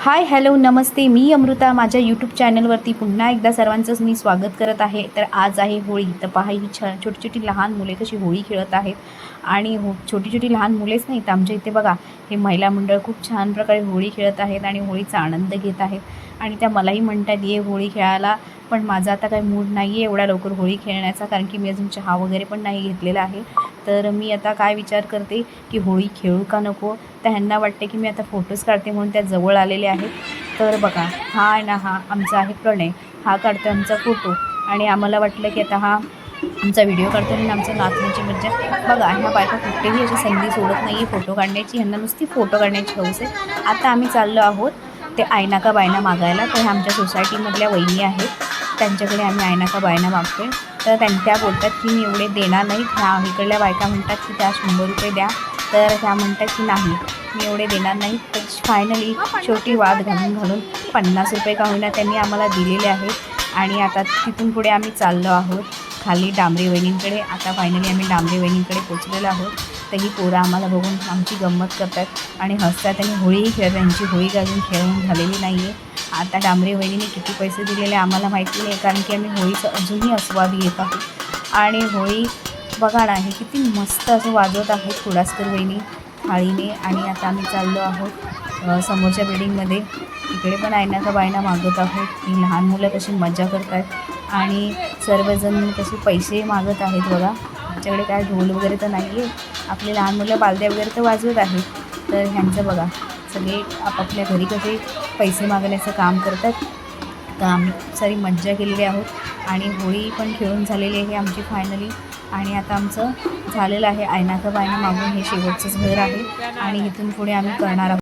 Hi hello नमस्ते, मी अमृता माझ्या YouTube चॅनलवरती पुन्हा एकदा सर्वांचंच मी स्वागत करत आहे। तर आज आहे होळी। तर पहा ही छोटी छोटी लहान मुले कशी होळी खेळत आहेत आणि छोटी छोटी लहान मुलेच नाही तर आमच्या इथे बघा हे महिला मंडळ खूप छान प्रकारे होळी खेळत आहेत आणि होळीचा आनंद घेत आहेत आणि त्या मलाही म्हणतात ये होळी खेळायला, पण माझा आता काही मूड नाही आहे एवढ्या लवकर होळी खेळण्याचा, कारण की मी अजून चहा वगैरे पण नाही घेतलेला आहे। तर मी आता काय विचार करते की होळी खेळू का नको। तर ह्यांना वाटते की मी आता फोटोज काढते म्हणून त्या जवळ आलेले आहेत। तर बघा हा आहे ना, हा आमचा आहे प्रणय, हा काढतो आमचा फोटो आणि आम्हाला वाटलं की आता हा आमचा व्हिडिओ काढतो म्हणून आमचं नाचण्याची मज्जा बघा। ह्या बायका कुठेही अशी संधी सोडत नाही आहे फोटो काढण्याची, ह्यांना नुसती फोटो काढण्याची हौस आहे। आता आम्ही चाललो आहोत ते आयना का बायना मागायला। तर ह्या आमच्या सोसायटीमधल्या वहिनी आहेत, त्यांच्याकडे आम्ही आयना का बायना मागतो आहे। तर त्या बोलतात की मी एवढे देणार नाही। ह्या इकडल्या बायका म्हणतात की त्या 100 रुपये द्या, तर ह्या म्हणतात की नाही मी एवढे देणार नाही। तर फायनली शेवटी वाद घालून 50 रुपये का होईना त्यांनी आम्हाला दिलेले आहेत आणि आता तिथून पुढे आम्ही चाललो आहोत खाली डांबरे वहिनींकडे। आता फायनली आम्ही डांबरे वहिनींकडे पोचलेलो आहोत। तर ही पोरं आम्हाला बघून आमची गंमत करतात आणि हसतात आणि होळीही खेळतात। त्यांची होळी अजून खेळून झालेली नाही आहे। आता डांबरे वहिनीने किती पैसे दिलेले आम्हाला माहिती नाही, कारण की आम्ही होळीचं अजूनही आस्वाद घेत आहोत। आणि होळी बघा ना, हे किती मस्त असं वाजवत आहेत कुडासकर वहिनी थाळीने। आणि आता आम्ही चाललो आहोत समोरच्या बिल्डिंगमध्ये, इकडे पण आयना का बायना मागत आहोत। ही लहान मुलं कशी मजा करतात आणि सर्वजण कसे पैसे मागत आहेत बघा। आमच्याकडे काय ढोल वगैरे तर नाही आहे, आपले लहान मुलं बालद्या वगैरे तर वाजवत आहेत। तर ह्यांचं बघा सगळे आपापल्या घरी कसे पैसे मागण्याचं काम करतात। तर आम्ही सारी मज्जा केलेली आहोत आणि होळी पण खेळून झालेली आहे आमची फायनली। आणि आता आमचं झालेलं आहे आयना का बायना मागून हे शेवटचंच घर आहे आणि इथून पुढे आम्ही करणार आहोत